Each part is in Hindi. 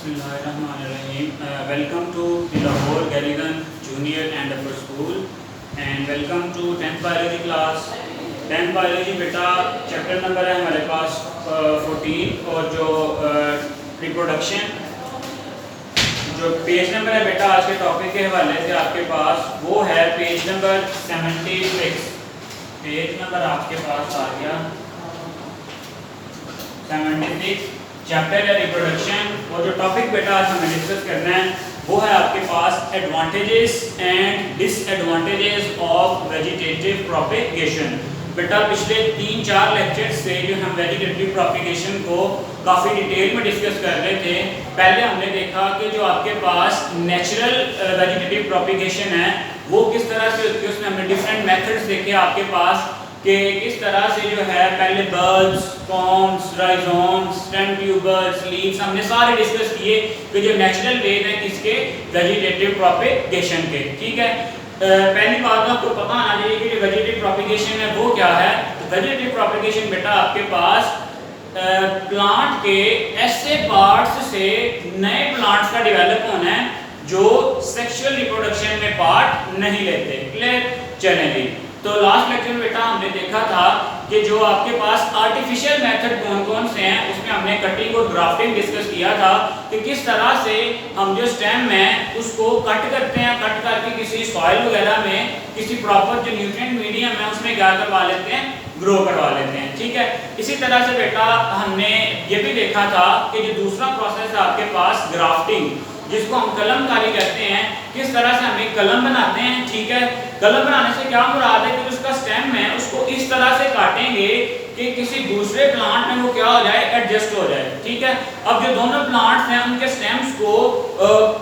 Bismillahirrahmanirrahim. Welcome to the Lahore Garrigan Junior and Upper School and welcome to 10th biology class. 10th biology बेटा चैप्टर नंबर है हमारे पास 14 और जो रिप्रोडक्शन जो पेज नंबर है बेटा आज के टॉपिक के हवाले से आपके पास वो है पेज नंबर 76। पेज नंबर आपके पास आ गया 76। चैप्टर है रिप्रोडक्शन और जो टॉपिक बेटा आज हमें डिस्कस करना है वो है आपके पास advantages and disadvantages of vegetative propagation. बेटा पिछले 3-4 लेक्चर्स से जो हम वेजिटेटिव प्रोपेगेशन को काफ़ी डिटेल में डिस्कस कर रहे थे। पहले हमने देखा कि जो आपके पास नेचुरल वेजिटेटिव प्रोपेगेशन है वो किस तरह से होती है, उसमें हमने डिफरेंट मेथड्स देखे आपके पास कि किस तरह से जो है पहले bulbs, forms, rhizomes, stem tubers, leaves हमने सारे डिस्कस किए कि जो नेचुरल वेज हैं किसके वेजिटेटिव प्रोपेगेशन के। ठीक है, पहली बात आपको पता होना चाहिए कि जो वेजिटेटिव प्रोपेगेशन है वो क्या है। तो वेजिटेटिव प्रोपेगेशन बेटा आपके पास प्लांट के ऐसे पार्ट्स से नए प्लांट्स का डेवलप होना है जो सेक्सुअल रिप्रोडक्शन में पार्ट नहीं लेते। क्लियर? चलें जी, तो लास्ट लेक्चर में बेटा हमने देखा था कि जो आपके पास आर्टिफिशियल मेथड कौन कौन से हैं उसमें हमने कटिंग और ग्राफ्टिंग डिस्कस किया था कि किस तरह से हम जो स्टेम है उसको कट करते हैं, कट करके किसी सॉइल वगैरह में किसी प्रॉपर जो न्यूट्रिएंट मीडियम है उसमें क्या करवा लेते हैं, ग्रो करवा लेते हैं। ठीक है, इसी तरह से बेटा हमने ये भी देखा था कि जो दूसरा प्रोसेस है आपके पास ग्राफ्टिंग, जिसको हम कलमकारी कहते हैं, किस तरह से हम एक कलम बनाते हैं। ठीक है, कलम बनाने से क्या मुराद है कि उसका स्टेम है उसको इस तरह से काटेंगे कि किसी दूसरे प्लांट में वो क्या हो जाए, एडजस्ट हो जाए। ठीक है, अब जो दोनों प्लांट्स हैं उनके स्टेम्स को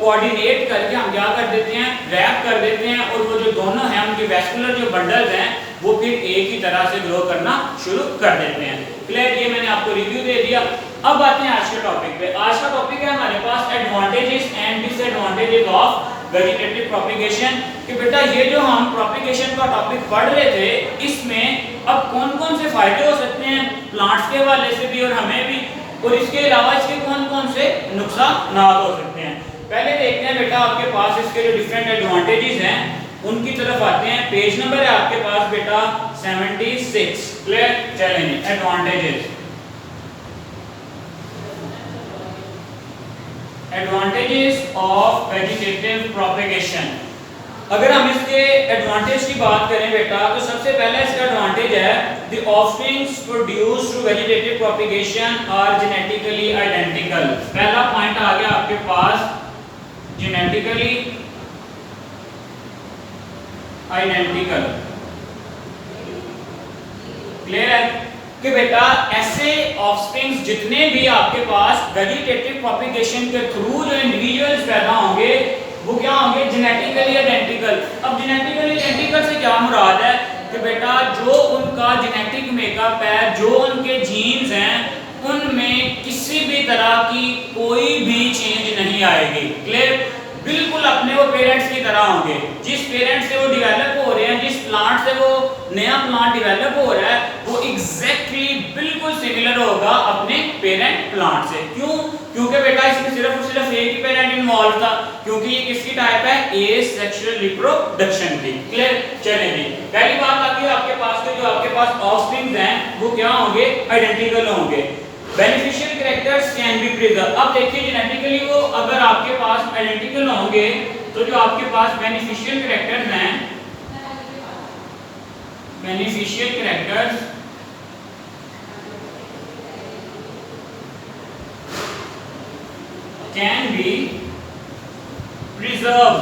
कोऑर्डिनेट करके हम क्या कर देते हैं, रैप कर देते हैं और वो जो दोनों हैं उनके वैस्कुलर जो बंडल्स हैं वो फिर एक ही तरह से ग्रो करना शुरू कर देते हैं। क्लियर? ये मैंने आपको रिव्यू दे दिया। अब आते हैं आज के टॉपिक पे। आज का टॉपिक है हमारे पास advantages and disadvantages of vegetative propagation. कि बेटा ये जो हम प्रोपेगेशन का टॉपिक पढ़ रहे थे इसमें अब कौन कौन से फायदे हो सकते हैं प्लांट्स के हवाले से भी और हमें भी, और इसके अलावा इसके कौन कौन से नुकसान हो सकते हैं। पहले देखते हैं बेटा आपके पास इसके जो डिफरेंट एडवांटेजेस हैं उनकी तरफ आते हैं। पेज नंबर है आपके पास बेटा 76। क्लियर? चलेंगे advantages. Advantages of vegetative propagation. अगर हम इसके एडवांटेज की बात करें बेटा तो सबसे पहला इसका एडवांटेज है the offsprings produced through vegetative propagation are genetically identical. पहला पॉइंट आ गया आपके पास जेनेटिकली आइडेंटिकल। क्लियर है कि बेटा ऐसे ऑफस्प्रिंग्स जितने भी आपके पास वेजिटेटिव प्रोपेगेशन के थ्रू जो इंडिविजुअल्स पैदा होंगे वो क्या होंगे, जेनेटिकली आइडेंटिकल। अब जेनेटिकली आइडेंटिकल से क्या मुराद है कि बेटा जो उनका जेनेटिक मेकअप है, जो उनके जीन्स हैं उनमें किसी भी तरह की कोई भी चेंज नहीं आएगी। क्लियर? बिल्कुल अपने वो पेरेंट्स की तरह होंगे। जिस पेरेंट्स से वो डेवलप हो रहे हैं, जिस प्लांट से वो नया प्लांट डेवलप हो रहा है वो एग्जैक्टली बिल्कुल सिमिलर होगा अपने पेरेंट प्लांट से। क्यों? क्योंकि बेटा इसमें सिर्फ और सिर्फ एक ही पेरेंट इन्वॉल्व था, क्योंकि ये किसकी टाइप है, एसेक्सुअल रिप्रोडक्शन की। क्लियर? चलें जी, पहली बात आती है आपके पास के जो आपके पास ऑफस्प्रिंग्स हैं वो क्या होंगे, आइडेंटिकल होंगे। Beneficial characters can be preserve. अब देखिए जेनेटिकली वो अगर आपके पास आइडेंटिकल होंगे तो जो आपके पास बेनिफिशियल कैरेक्टर्स हैं, beneficial characters can be preserve.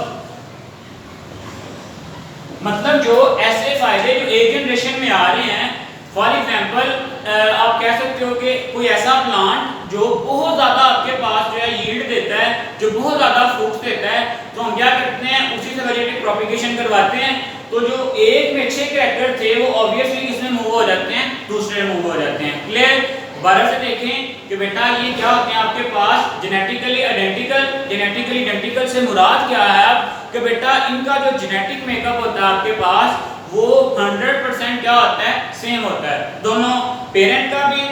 मतलब जो ऐसे फायदे जो एक जनरेशन में आ रहे हैं, फॉर एग्जाम्पल आप कह सकते हो कि कोई ऐसा प्लांट जो बहुत ज़्यादा आपके पास जो है यील्ड देता है, जो बहुत ज़्यादा फ्रूट्स देता है, तो हम क्या करते हैं उसी से वेजिटेटिव प्रोपेगेशन करवाते हैं। तो जो एक में अच्छे कैरेक्टर थे वो ऑब्वियसली किसमें मूव हो जाते हैं, दूसरे में मूव हो जाते हैं। क्लियर? दोबारा से देखें कि बेटा ये क्या होते हैं आपके पास जेनेटिकली आइडेंटिकल। जेनेटिकली आइडेंटिकल से मुराद क्या है कि बेटा इनका जो जेनेटिक मेकअप होता है आपके पास वो 100% क्या होता है, सेम होता है, दोनों पेरेंट का भी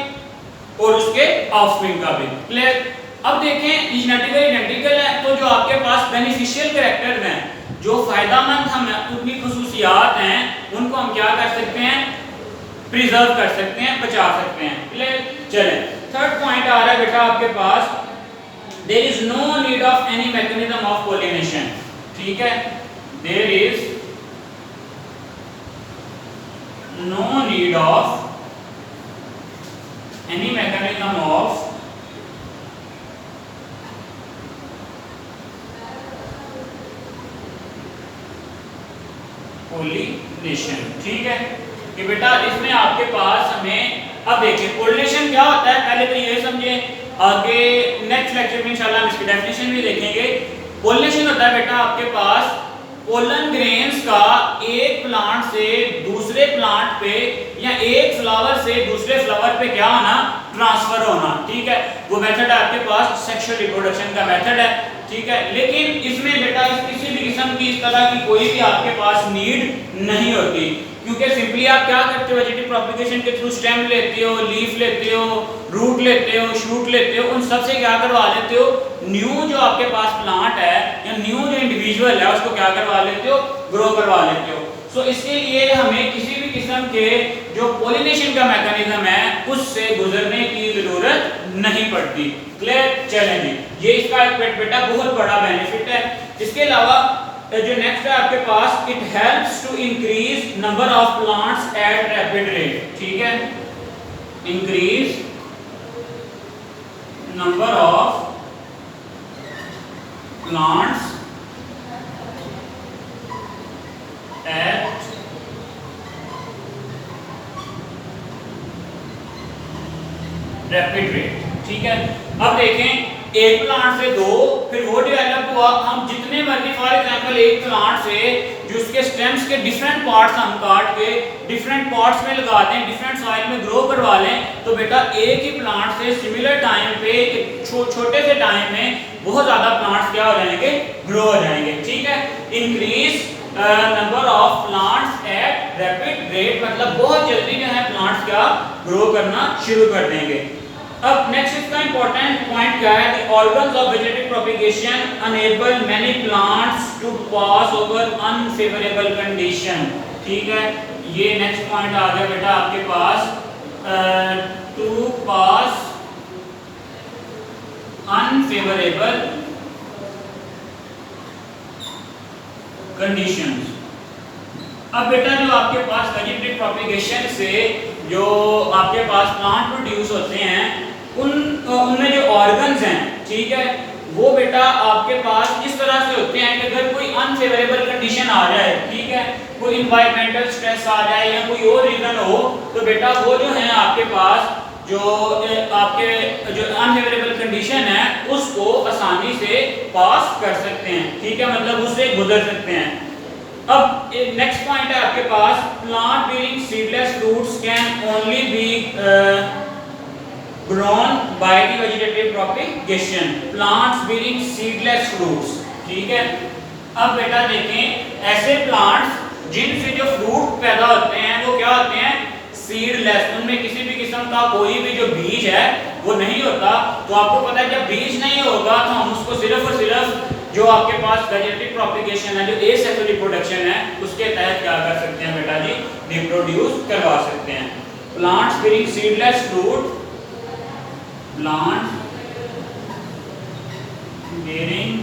और उसके ऑफस्प्रिंग का भी। क्लियर? अब देखें जेनेटिकली आइडेंटिकल है तो जो आपके पास बेनिफिशियल कैरेक्टर्स हैं, जो फायदामंद हम उनकी खुसूसियात हैं, उनको हम क्या कर सकते हैं, प्रिजर्व कर सकते हैं, बचा सकते हैं। चलें थर्ड पॉइंट आ रहा है बेटा आपके पास, there is no need of any mechanism of pollination. ठीक है, there is no need of any mechanism of pollination. ठीक है कि बेटा इसमें आपके पास हमें, अब देखिए पोलिनेशन क्या होता है, पहले तो ये समझे, आगे नेक्स्ट लेक्चर में इंशाल्लाह हम इसकी डेफिनेशन भी देखेंगे। पोलिनेशन होता है बेटा आपके पास पोलन ग्रेन्स का एक प्लांट से दूसरे प्लांट पे या एक फ्लावर से दूसरे फ्लावर पे क्या होना, ट्रांसफर होना। ठीक है, वो मेथड आपके पास सेक्सुअल रिप्रोडक्शन का मेथड है। ठीक है, लेकिन इसमें बेटा किसी भी किस्म की इस तरह की कोई भी आपके पास नीड नहीं होती, क्योंकि सिंपली आप क्या करते हो, वेजिटेटिव प्रोपगेशन के थ्रू स्टेम लेते हो, लीफ लेते हो, रूट लेते हो, शूट लेते हो, उन सब से क्या करवा लेते हो, न्यू जो आपके पास प्लांट है या न्यू जो इंडिविजुअल है उसको क्या करवा लेते हो, ग्रो करवा लेते हो। सो इसके लिए हमें किसी भी किस्म के जो पोलिनेशन का मैकेनिज्म है उससे गुजरने की जरूरत नहीं पड़ती। क्लियर? चलें जी, ये इसका एक बेटा बहुत बड़ा बेनिफिट है। इसके अलावा जो नेक्स्ट है आपके पास, it helps to increase number of plants at rapid rate. ठीक है, increase number of plants at rapid rate. ठीक है, अब देखें एक प्लांट से दो, फिर वो डेवलप हुआ, हम जितने मर्जी फॉर एग्जांपल एक प्लांट से जो उसके स्टेम्स के डिफरेंट पार्ट्स हम काट के डिफरेंट पॉट्स में लगा दें, डिफरेंट सॉइल में ग्रो करवा लें, तो बेटा एक ही प्लांट से सिमिलर टाइम पे छोटे से टाइम में बहुत ज्यादा प्लांट्स क्या हो जाएंगे, ग्रो हो जाएंगे। ठीक है, increase number of plants at rapid rate, मतलब बहुत जल्दी जो है प्लांट्स क्या ग्रो करना शुरू कर देंगे। अब नेक्स्ट इसका इंपॉर्टेंट पॉइंट क्या है, the organs of vegetative propagation enable many plants to pass over unfavourable condition. ठीक है, ये नेक्स्ट पॉइंट आ गया बेटा आपके पास, टू पास अनफेवरेबल कंडीशंस। अब बेटा जो आपके पास वेजिटेटिव प्रोपगेशन से जो आपके पास प्लांट प्रोड्यूस होते हैं उनमें जो ऑर्गन्स हैं, ठीक है, वो बेटा आपके पास इस तरह से होते हैं कि अगर कोई अनफेवरेबल कंडीशन आ जाए, ठीक है, कोई इन्वायरमेंटल स्ट्रेस आ जाए या कोई और रीजन हो, तो बेटा वो जो है आपके पास जो आपके जो अनफेवरेबल कंडीशन है उसको आसानी से पास कर सकते हैं। ठीक है, मतलब उससे गुजर सकते हैं। अब नेक्स्ट पॉइंट है आपके पास, plant bearing seedless fruits can only be grown by the vegetative propagation, plants bearing seedless fruits। ठीक है, अब बेटा देखें ऐसे प्लांट्स जिनसे जो फ्रूट पैदा होते हैं वो क्या होते हैं, सीडलेस, उनमें किसी भी किस्म का कोई भी जो बीज है वो नहीं होता। तो आपको पता है जब बीज नहीं होगा तो हम उसको सिर्फ और सिर्फ जो आपके पास वेजिटेटिव प्रोपगेशन है, जो एसेक्सुअल रिप्रोडक्शन है, उसके तहत क्या कर सकते हैं बेटा जी, रिप्रोड्यूस करवा सकते हैं। Plants bearing seedless fruit, plant bearing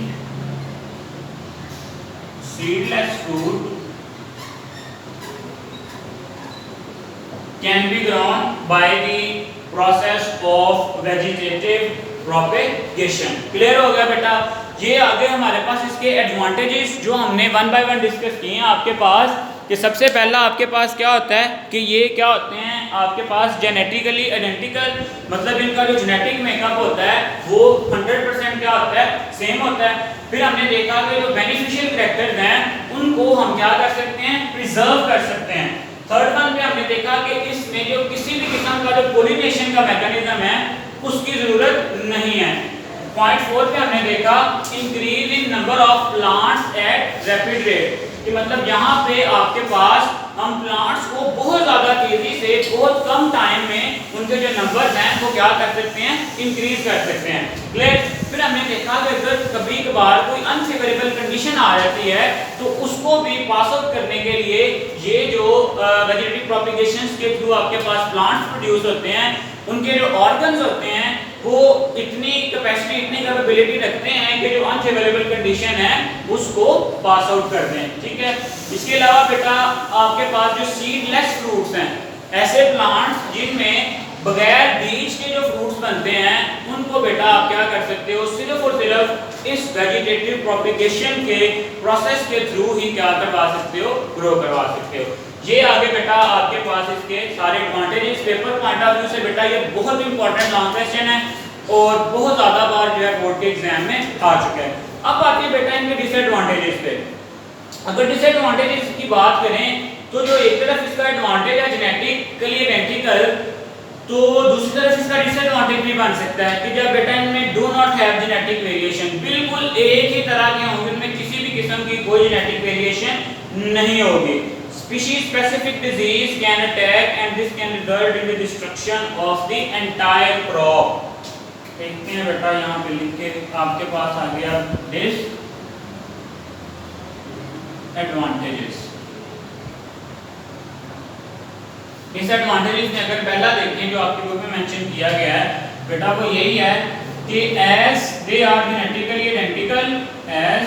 seedless fruit can be grown by the process of vegetative propagation। Clear हो गया बेटा? ये आगे हमारे पास इसके एडवांटेजेस जो हमने वन बाय वन डिस्कस किए हैं आपके पास, कि सबसे पहला आपके पास क्या होता है कि ये क्या होते हैं आपके पास जेनेटिकली आइडेंटिकल, मतलब इनका जो जेनेटिक मेकअप होता है वो 100% क्या होता है, सेम होता है। फिर हमने देखा कि जो बेनिफिशियल कैरेक्टर्स हैं उनको हम क्या कर सकते हैं, प्रिजर्व कर सकते हैं। थर्ड वन पे हमने देखा कि इसमें जो किसी भी किस्म का जो पोलिनेशन का मैकेनिज्म है उसकी जरूरत नहीं है। पॉइंट 4 पे हमने देखा increase in number of plants at rapid rate, कि मतलब यहाँ पे आपके पास हम प्लांट्स को बहुत ज़्यादा तेजी से बहुत कम टाइम में उनके जो नंबर्स हैं वो क्या कर सकते हैं, इंक्रीज कर सकते हैं। क्लियर? जाती है, तो उसको भी पास आउट करने के लिए ये जो वेजिटेटिव प्रोपिगेशंस के थ्रू आपके पास प्लांट्स प्रोड्यूस होते हैं, उनके जो ऑर्गन्स होते हैं वो इतनी कैपेसिटी, इतनी कैपेबिलिटी रखते हैं कि जो अनफेवरेबल कंडीशन है उसको पास आउट कर दें। ठीक है, इसके अलावा बेटा आपके पास जो सीडलेस फ्रूट्स हैं, ऐसे प्लांट्स जिनमें बगैर बीज के जो फ्रूट्स बनते हैं, उनको बेटा आप क्या कर सकते हो, सिर्फ और सिर्फ इस वेजिटेटिव प्रोपिगेशन के प्रोसेस के थ्रू ही क्या करवा सकते हो, ग्रो करवा सकते हो। ये आगे बेटा आपके पास इसके सारे advantages paper point of view से बेटा ये बहुत इंपॉर्टेंट लॉन्ग क्वेश्चन है और बहुत ज्यादा बार जो है बोर्ड के एग्जाम में आ चुका है। अब आते हैं बेटा इनके डिसएडवांटेजेस पे। अगर डिसएडवांटेजेस की बात करें तो जो एक तरफ इसका एडवांटेज है जेनेटिकली आइडेंटिकल, तो दूसरी तरफ इसका डिसएडवांटेज भी बन सकता है कि जब बेटा इनमें do not have genetic variation, बिल्कुल एक ही तरह के होंगे, इनमें किसी भी किस्म की कोई जेनेटिक वेरिएशन नहीं होगी। Species specific disease can attack and this can result in the destruction of the entire crop। देखते हैं बेटा यहाँ पे लिख के आपके पास आ गया disadvantages। डिसएडवांटेजेस में अगर पहला देखें जो आपके बुक में मेंशन किया गया है बेटा, वो यही है कि as they are genetically identical, as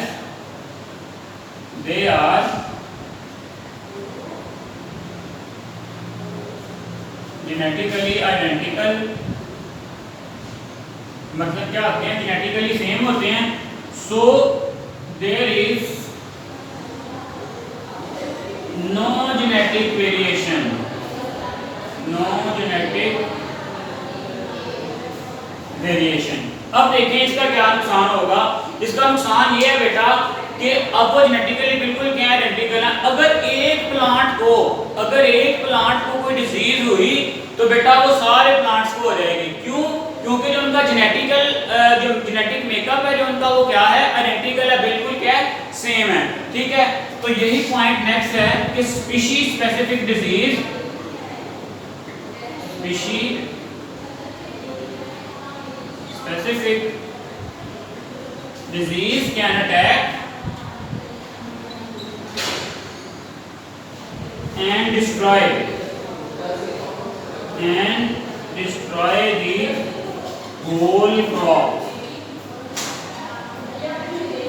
they are genetically identical, मतलब क्या होते हैं, जेनेटिकली सेम होते हैं, so there is no genetic variation, no genetic variation. अब देखें इसका क्या नुकसान होगा। इसका नुकसान ये है बेटा कि अब वो जेनेटिकली बिल्कुल क्या आइडेंटिकल है। अगर एक प्लांट को कोई डिजीज हुई तो बेटा वो सारे प्लांट्स को हो जाएगी। क्यों? क्योंकि जो उनका जेनेटिक मेकअप है जो उनका वो क्या है, आइडेंटिकल है, बिल्कुल क्या है, सेम है। ठीक है, तो यही पॉइंट नेक्स्ट है कि species specific disease, species specific disease can attack and destroy the whole crop।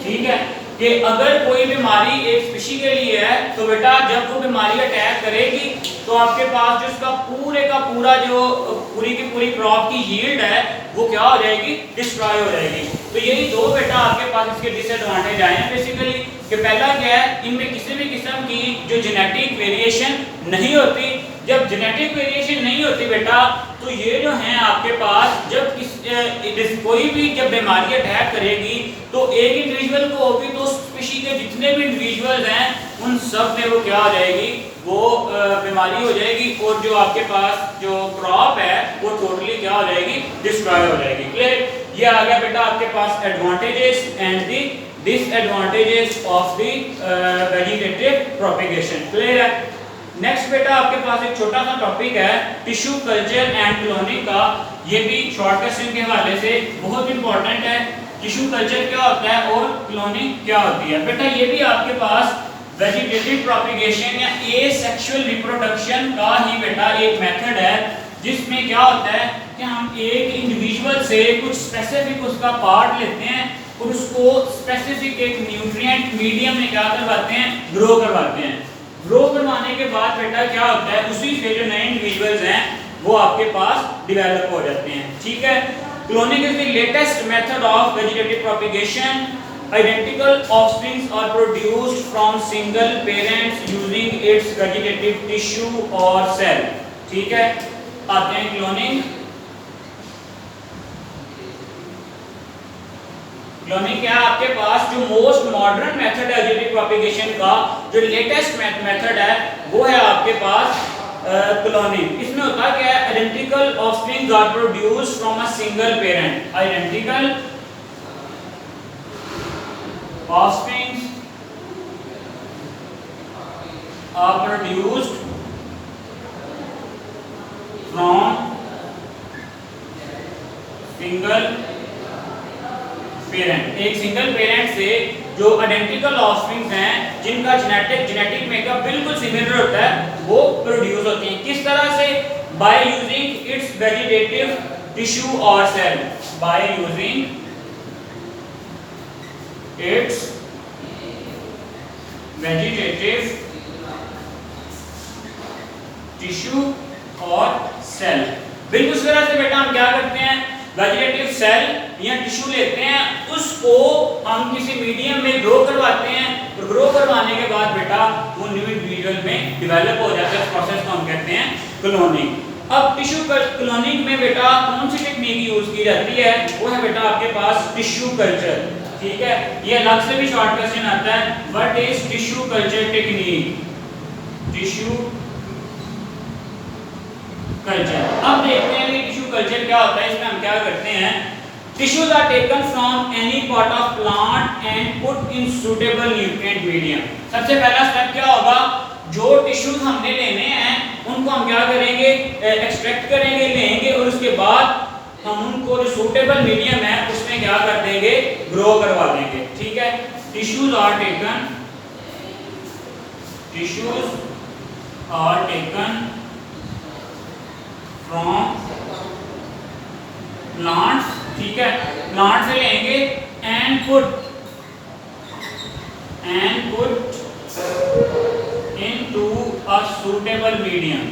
ठीक है, कि अगर कोई बीमारी एक स्पीशी के लिए है तो बेटा जब वो बीमारी अटैक करेगी तो आपके पास जो इसका पूरे का पूरा जो पूरी की पूरी क्रॉप की यील्ड है वो क्या हो जाएगी, डिस्ट्रॉय हो जाएगी। तो यही दो बेटा आपके पास इसके डिसएडवांटेज आए हैं बेसिकली, कि पहला क्या है, इनमें किसी भी किस्म की जो जेनेटिक वेरिएशन नहीं होती। जब जेनेटिक वेरिएशन नहीं होती बेटा तो ये जो है आपके पास जब कोई भी जब बीमारी अटैक करेगी तो एक इंडिविजुअल को होगी तो स्पीशी के जितने भी इंडिविजुअल्स हैं उन सब में वो क्या हो जाएगी, वो बीमारी हो जाएगी और जो आपके पास जो क्रॉप है वो टोटली क्या हो जाएगी, डिस्ट्रॉय हो जाएगी। क्लियर? ये आ गया बेटा आपके पास advantages and the disadvantages of the vegetative propagation. Clear है? नेक्स्ट बेटा आपके पास एक छोटा सा टॉपिक है टिश्यू कल्चर एंड क्लोनिंग का। ये भी शॉर्ट क्वेश्चन के हवाले से बहुत इंपॉर्टेंट है। टिश्यू कल्चर क्या होता है और क्लोनिंग क्या होती है। बेटा ये भी आपके पास वेजिटेटिव प्रोपेगेशन या एसेक्सुअल रिप्रोडक्शन का ही बेटा एक मेथड है, जिसमें क्या होता है कि हम एक इंडिविजुअल से कुछ स्पेसिफिक उसका पार्ट लेते हैं और उसको स्पेसिफिक एक न्यूट्रिएंट मीडियम में क्या करवाते हैं, ग्रो करवाते हैं। ग्रो करवाने के बाद बेटा क्या होता है, उसी से जो नए इंडिविजुअल्स हैं वो आपके पास डेवलप हो जाते हैं। ठीक है, cloning is the latest method of vegetative propagation. Identical offsprings are produced from single parents using its vegetative tissue or cell। ठीक है, आते हैं क्लोनिंग। क्लोनिंग क्या है आपके पास, जो मोस्ट मॉडर्न मेथड है वेजिटेटिव प्रोपेगेशन का, जो लेटेस्ट मेथड है वो है आपके पास क्लोनिंग। इसमें होता क्या है, identical offsprings are produced from a single parent. Identical offsprings are produced from single parent। एक सिंगल पेरेंट से जो आइडेंटिकल ऑफस्प्रिंग्स हैं जिनका जेनेटिक मेकअप बिल्कुल सिमिलर होता है वो प्रोड्यूस होती हैं। किस तरह से? By using its vegetative tissue और cell, by using its vegetative tissue और सेल। बिल्कुल उस तरह से बेटा हम क्या करते हैं, वेजिटेटिव सेल या टिश्यू लेते हैं, उसको हम किसी मीडियम में ग्रो करवाते हैं और ग्रो करवाने के बाद बेटा वो न्यू इंडिविजुअल में डेवलप हो जाता है। इस प्रोसेस को हम कहते हैं क्लोनिंग। अब टिश्यू क्लोनिंग में बेटा कौन सी टेक्निक यूज की जाती है? वो है बेटा आपके पास टिश्यू कल्चर। ठीक है, ये अलग से भी शॉर्ट क्वेश्चन आता है, what is tissue culture technique? Tissue culture. अब देखते हैं कि टिश्यू कल्चर क्या होता है। इसमें हम क्या करते हैं, tissues are taken from any part of plant and put in suitable nutrient medium. सबसे पहला स्टेप क्या होगा, जो टिश्यूज हमने लेने हैं उनको हम क्या करेंगे, एक्सट्रैक्ट करेंगे, लेंगे और उसके बाद हम उनको जो सूटेबल मीडियम है उसमें क्या कर देंगे, ग्रो करवा देंगे। ठीक है, tissues are taken from plants. ठीक है, प्लांट से लेंगे and put into a suitable medium.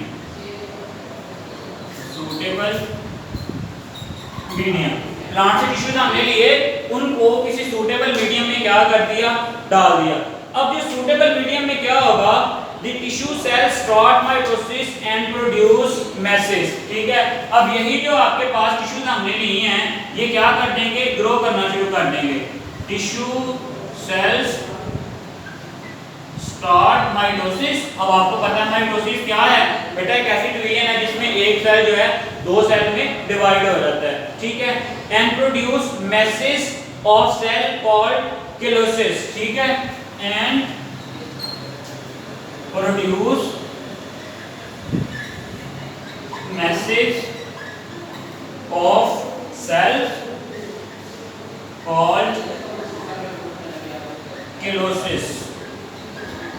Plant से टिश्यूज हमने लिए, उनको किसी सूटेबल मीडियम में क्या कर दिया, डाल दिया। अब जो सूटेबल मीडियम में क्या होगा, the tissue cells start mitosis and produce masses। ठीक है, अब यही जो आपके पास टिश्यूज हमने लिए हैं ये क्या कर देंगे, ग्रो करना शुरू कर देंगे। Tissue cells start mitosis. अब आपको पता है माइटोसिस क्या है बेटा, एक ऐसी डिवीजन है जिसमें एक सेल जो है दो सेल में डिवाइड हो जाता है। ठीक है, and produce message of cell called calluses. ठीक है, and produce message of cell called calluses.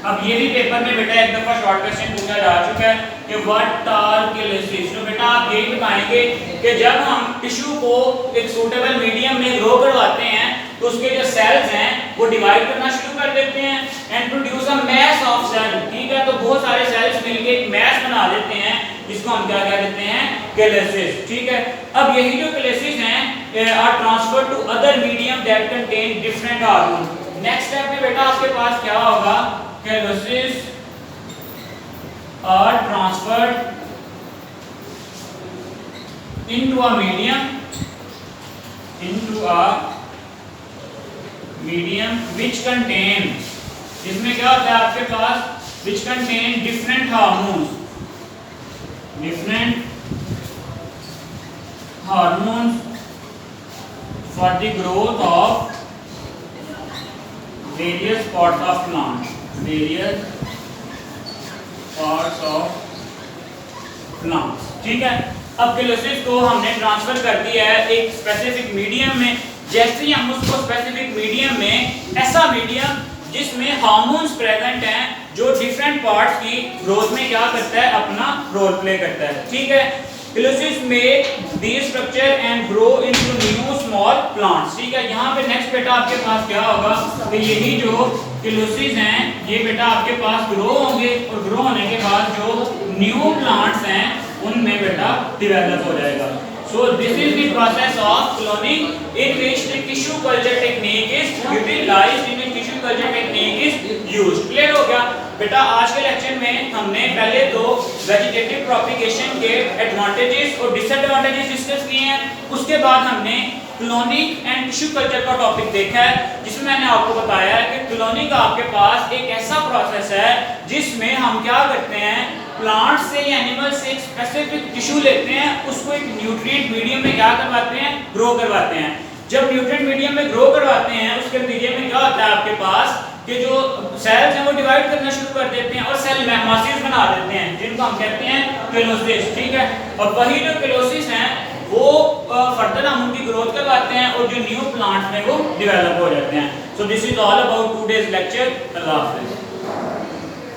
अब ये भी पेपर में बेटा एक दफा शॉर्ट क्वेश्चन पूछा जा चुका है कि व्हाट आर केलोसिस। तो बेटा आप यही बताएंगे कि जब हम टिश्यू को एक सूटेबल मीडियम में ग्रो करवाते हैं तो उसके जो सेल्स हैं वो डिवाइड करना शुरू कर देते हैं and produce a mass of cell. ठीक है, तो बहुत सारे सेल्स मिलके एक मैस बना देते हैं जिसको हम क्या कह देते हैं, केलोसिस। ठीक है, अब यही जो केलोसिस हैं are transferred to other medium that contain different hormone. Next step में बेटा आपके पास क्या होगा, calluses are transferred into a medium which contain, इसमें क्या होता है आपके पास, which contain different hormones for the growth of various parts of plant, ठीक है। अब केलोसिस को हमने ट्रांसफर कर दिया है एक स्पेसिफिक मीडियम में। जैसे ही हम उसको स्पेसिफिक मीडियम में, ऐसा मीडियम जिसमें हार्मोन्स प्रेजेंट हैं जो डिफरेंट पार्ट्स की ग्रोथ में क्या करता है, अपना रोल प्ले करता है। ठीक है, calluses make these structure and grow into new small plants. ठीक है, यहाँ पे नेक्स्ट बेटा आपके पास क्या होगा कि यही जो केलोसिस हैं ये बेटा आपके पास ग्रो होंगे और ग्रो होने के बाद जो न्यू प्लांट्स हैं उनमें बेटा डेवलप हो जाएगा। So this is the process of cloning in which the tissue culture technique is utilized, in which tissue culture technique is used। Clear हो गया बेटा। आज के लेक्चर में हमने पहले तो वेजिटेटिव प्रोपिगेशन के एडवांटेजेस और डिसएडवांटेजेस डिस्कस किए हैं, उसके बाद हमने क्लोनिंग एंड टिश्यू कल्चर का टॉपिक देखा है जिसमें मैंने आपको बताया है कि क्लोनिंग का आपके पास एक ऐसा प्रोसेस है जिसमें हम क्या करते हैं, प्लांट से या एनिमल से एक स्पेसिफिक टिश्यू लेते हैं, उसको एक न्यूट्रिएंट मीडियम में क्या करवाते हैं, ग्रो करवाते हैं। जब न्यूट्रिएंट मीडियम में ग्रो करवाते हैं उसके नतीजे में क्या होता है आपके पास कि जो सेल्स हैं वो डिवाइड करना शुरू कर देते हैं और सेल मैसेज बना देते हैं जिनको हम कहते हैं केलोसिस। ठीक है, और वही जो केलोसिस हैं वो फर्दर हम उनकी ग्रोथ करवाते हैं और जो न्यू प्लांट्स में वो डेवलप हो जाते हैं। So this is all about today's lecture. Allah Hafiz.